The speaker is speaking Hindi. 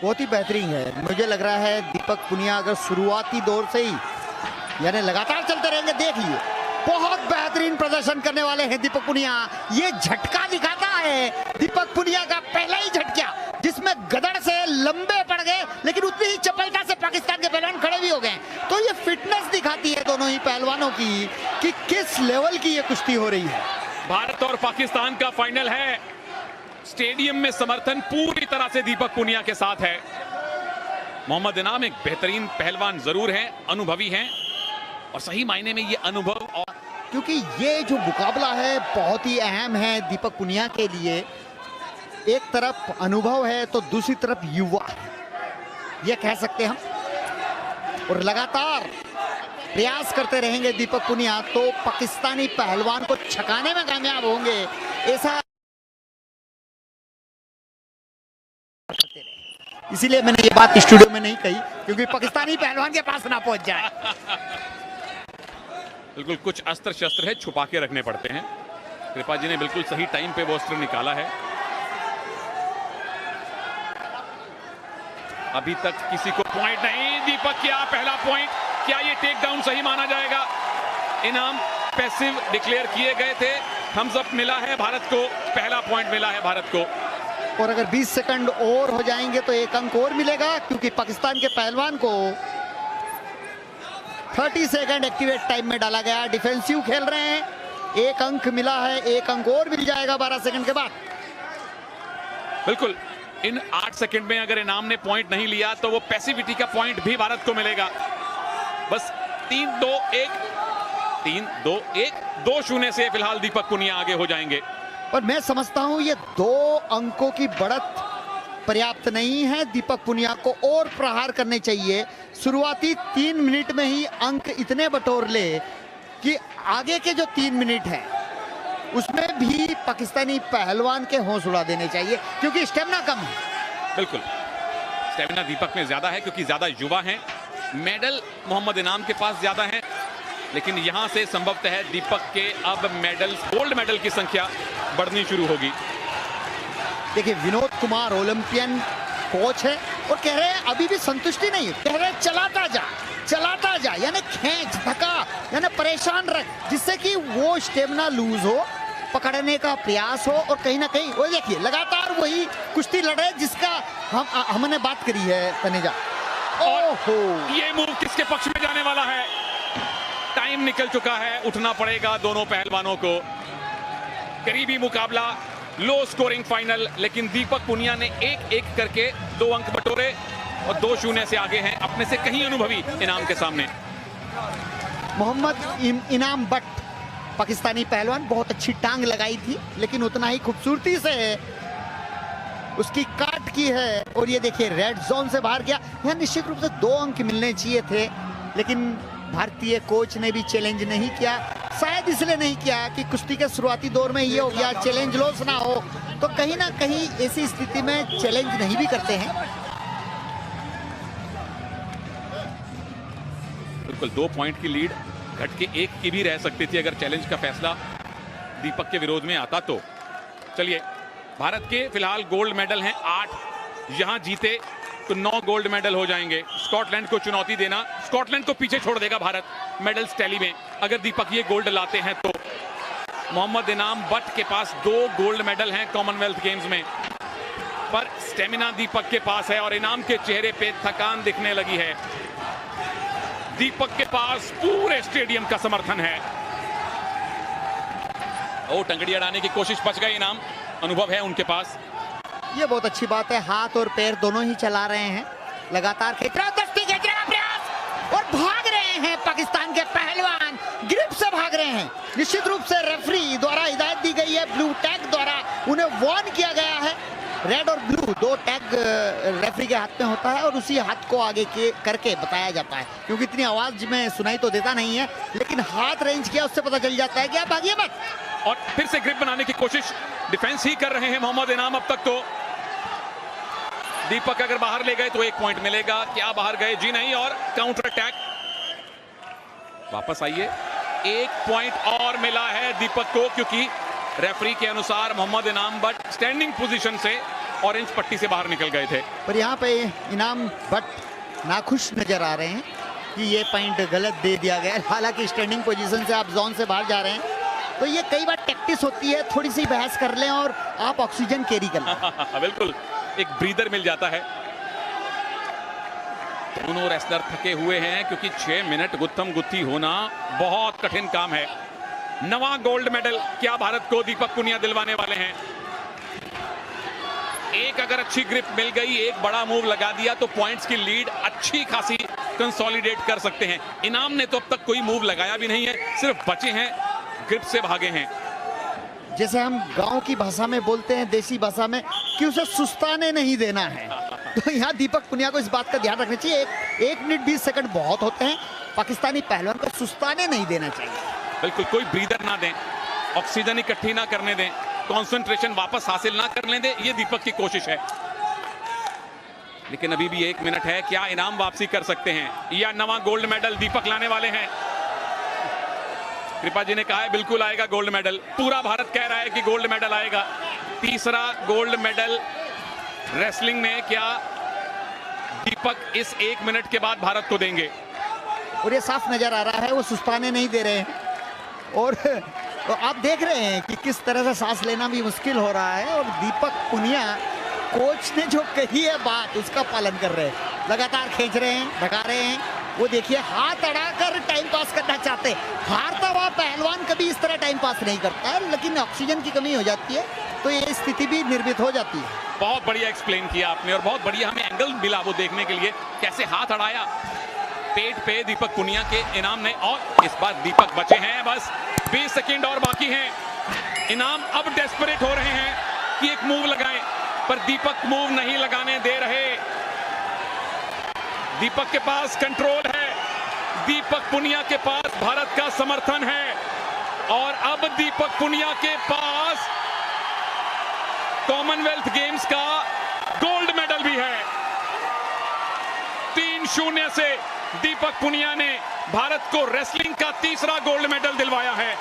बहुत ही बेहतरीन है। मुझे लग रहा है दीपक पुनिया अगर शुरुआती दौर से ही यानी लगातार चलते रहेंगे, देख लिए बहुत बेहतरीन प्रदर्शन करने वाले हैं दीपक पुनिया। ये झटका दिखाता है दीपक पुनिया का पहला ही झटका, जिसमें गदड़ से लंबे पड़ गए, लेकिन उतनी ही चपलता से पाकिस्तान के पहलवान खड़े भी हो गए। तो ये फिटनेस दिखाती है दोनों ही पहलवानों की कि किस लेवल की ये कुश्ती हो रही है। भारत और पाकिस्तान का फाइनल है। स्टेडियम में समर्थन पूरी तरह से दीपक पुनिया के साथ है। मोहम्मद इनाम एक बेहतरीन पहलवान जरूर हैं, अनुभवी हैं, और सही मायने में ये अनुभव और क्योंकि ये जो मुकाबला है बहुत ही अहम है दीपक पुनिया के लिए। एक तरफ अनुभव है तो दूसरी तरफ युवा है, ये कह सकते हैं हम। और लगातार प्रयास करते रहेंगे दीपक पुनिया तो पाकिस्तानी पहलवान को छकाने में कामयाब होंगे, ऐसा इसीलिए मैंने ये बात स्टूडियो में नहीं कही, क्योंकि पाकिस्तानी पहलवान के पास ना पहुंच जाए। बिल्कुल कुछ अस्त्र शस्त्र है छुपा के रखने पड़ते हैं। कृपा जी ने बिल्कुल सही टाइम पे वो अस्त्र निकाला है। अभी तक किसी को पॉइंट नहीं। दीपक क्या पहला पॉइंट, क्या ये टेक डाउन सही माना जाएगा? इनाम पैसिव डिक्लेयर किए गए थे, थम्स अप मिला है भारत को, पहला पॉइंट मिला है भारत को। और अगर 20 सेकंड और हो जाएंगे तो एक अंक और मिलेगा, क्योंकि पाकिस्तान के पहलवान को 30 सेकंड एक्टिवेट टाइम में डाला गया। डिफेंसिव खेल रहे हैं, एक अंक मिला है, एक अंक और मिल जाएगा 12 सेकंड के बाद। बिल्कुल इन 8 सेकंड में अगर इनाम ने पॉइंट नहीं लिया तो वो पैसिविटी का पॉइंट भी भारत को मिलेगा। बस 3-2-1 3-2-1 2-0 से फिलहाल दीपक पुनिया आगे हो जाएंगे। और मैं समझता हूं ये 2 अंकों की बढ़त पर्याप्त नहीं है। दीपक पुनिया को और प्रहार करने चाहिए। शुरुआती 3 मिनट में ही अंक इतने बटोर ले कि आगे के जो 3 मिनट हैं उसमें भी पाकिस्तानी पहलवान के होश उड़ा देने चाहिए, क्योंकि स्टेमिना कम है। बिल्कुल स्टेमिना दीपक में ज्यादा है, क्योंकि ज्यादा युवा हैं। मेडल मोहम्मद इनाम के पास ज्यादा हैं, लेकिन यहां से संभवतः दीपक के अब मेडल, गोल्ड मेडल की संख्या बढ़नी शुरू होगी। देखिए विनोद कुमार ओलंपियन कोच है और कह रहे हैं अभी भी संतुष्टि नहीं है, कह रहे हैं चलाता जा, यानी खींच धक्का, यानी परेशान रख, जिससे कि वो स्टेमिना लूज हो, पकड़ने का प्रयास हो। और कहीं ना कहीं वो देखिए लगातार वही कुश्ती लड़े जिसका हमने बात करी है तनेजा। ओहो, ये मूव किसके पक्ष में जाने वाला है? टाइम निकल चुका है, उठना पड़ेगा दोनों पहलवानों को। करीबी मुकाबला, लो स्कोरिंग फाइनल, लेकिन दीपक पुनिया ने एक करके 2 अंक बटोरे और 2-0 से आगे हैं, अपने से कहीं अनुभवी इनाम के सामने। मोहम्मद इनाम बट पाकिस्तानी पहलवान बहुत अच्छी टांग लगाई थी, लेकिन उतना ही खूबसूरती से उसकी काट की है। और ये देखिए रेड जोन से बाहर गया। यहाँ निश्चित रूप से 2 अंक मिलने चाहिए थे, लेकिन भारतीय कोच ने भी चैलेंज नहीं किया। शायद इसलिए नहीं किया कि कुश्ती के शुरुआती दौर में ये हो गया चैलेंज लॉस ना हो, तो कहीं ना कहीं ऐसी स्थिति में चैलेंज नहीं भी करते हैं। बिल्कुल 2 पॉइंट की लीड घट के 1 की भी रह सकती थी अगर चैलेंज का फैसला दीपक के विरोध में आता तो। चलिए, भारत के फिलहाल गोल्ड मेडल हैं 8, यहां जीते तो 9 गोल्ड मेडल हो जाएंगे। स्कॉटलैंड को चुनौती देना, स्कॉटलैंड को पीछे छोड़ देगा भारत मेडल्स टैली में अगर दीपक ये गोल्ड लाते हैं तो। मोहम्मद इनाम बट के पास 2 गोल्ड मेडल हैं कॉमनवेल्थ गेम्स में, पर स्टेमिना दीपक के पास है और इनाम के चेहरे पे थकान दिखने लगी है। दीपक के पास पूरे स्टेडियम का समर्थन है। ओ, टंगड़ी अड़ाने की कोशिश, बच गए इनाम, अनुभव है उनके पास। ये बहुत अच्छी बात है, हाथ और पैर दोनों ही चला रहे हैं, लगातार खींचने का प्रयास और भाग रहे हैं पाकिस्तान के पहलवान, ग्रिप से भाग रहे हैं। निश्चित रूप से रेफरी द्वारा हिदायत दी गई है, ब्लू टैग द्वारा उन्हें वार्न किया गया है। रेड और ब्लू 2 टैग रेफरी के हाथ में होता है और उसी हाथ को आगे करके बताया जाता है, क्योंकि इतनी आवाज में सुनाई तो देता नहीं है, लेकिन हाथ रेंज किया उससे पता चल जाता है कि आप भागिए मत। और फिर से ग्रिप बनाने की कोशिश, डिफेंस ही कर रहे हैं मोहम्मद इनाम अब तक तो। दीपक अगर बाहर ले गए तो 1 पॉइंट मिलेगा, क्या बाहर गए? जी नहीं, और काउंटर अटैक। वापस आइए, 1 पॉइंट और मिला है दीपक को, क्योंकि रेफरी के अनुसार मोहम्मद इनाम बट स्टैंडिंग पोजीशन से ऑरेंज पट्टी से बाहर निकल गए थे। पर यहाँ पे इनाम भट्ट नाखुश नजर आ रहे हैं कि ये पॉइंट गलत दे दिया गया। हालांकि स्टैंडिंग पोजीशन से आप जोन से बाहर जा रहे हैं, तो ये कई बार टैक्टिस होती है, थोड़ी सी बहस कर लें और आप ऑक्सीजन कैरी कर लें। बिल्कुल, एक ब्रीदर मिल जाता है। दोनों रेसलर थके हुए हैं क्योंकि 6 मिनट गुत्थम गुत्थी होना बहुत कठिन काम है। नवा गोल्ड मेडल क्या भारत को दीपक पुनिया दिलवाने वाले हैं? एक अगर अच्छी ग्रिप मिल गई, एक बड़ा मूव लगा दिया तो पॉइंट्स की लीड अच्छी खासी कंसोलिडेट कर सकते हैं। इनाम ने तो अब तक कोई मूव लगाया भी नहीं है, सिर्फ बचे हैं, ग्रिप से भागे हैं। जैसे हम गांव की भाषा में बोलते हैं, देसी भाषा में, कि उसे सुस्ताने नहीं देना है। तो यहाँ दीपक पुनिया को इस बात का ध्यान रखना चाहिए। एक मिनट 20 सेकंड बहुत होते हैं, पाकिस्तानी पहलवान को सुस्ताने नहीं देना चाहिए। बिल्कुल, कोई ब्रीदर ना दें, ऑक्सीजन इकट्ठी ना करने दें, कंसंट्रेशन वापस हासिल ना करने दें, ये दीपक की कोशिश है। लेकिन अभी भी 1 मिनट है, क्या इनाम वापसी कर सकते हैं या नवा गोल्ड मेडल दीपक लाने वाले हैं? कृपा जी ने कहा है बिल्कुल आएगा गोल्ड मेडल, पूरा भारत कह रहा है कि गोल्ड मेडल आएगा। तीसरा गोल्ड मेडल रेसलिंग में क्या दीपक इस 1 मिनट के बाद भारत को देंगे? और ये साफ नजर आ रहा है वो सुस्ताने नहीं दे रहे हैं। और तो आप देख रहे हैं कि किस तरह से सांस लेना भी मुश्किल हो रहा है। और दीपक पुनिया कोच ने जो कही है बात, उसका पालन कर रहे हैं, लगातार खींच रहे हैं, ढका रहे हैं। वो देखिए हाथ अड़ाकर टाइम पास करना चाहते हैं। हारता हुआ पहलवान कभी इस तरह टाइम पास नहीं करता है, लेकिन ऑक्सीजन की कमी हो जाती है तो ये स्थिति भी निर्मित हो जाती है। बहुत बढ़िया एक्सप्लेन किया आपने और बहुत बढ़िया हमें एंगल मिला वो देखने के लिए, कैसे हाथ अड़ाया पेट पे दीपक पुनिया के इनाम ने। और इस बार दीपक बचे हैं, बस 20 सेकंड और बाकी हैं। इनाम अब डेस्परेट हो रहे हैं कि एक मूव लगाएं, पर दीपक मूव नहीं लगाने दे रहे। दीपक के पास कंट्रोल है, दीपक पुनिया के पास भारत का समर्थन है और अब दीपक पुनिया के पास कॉमनवेल्थ गेम्स का गोल्ड मेडल भी है। 3-0 से दीपक पुनिया ने भारत को रेसलिंग का तीसरा गोल्ड मेडल दिलवाया है।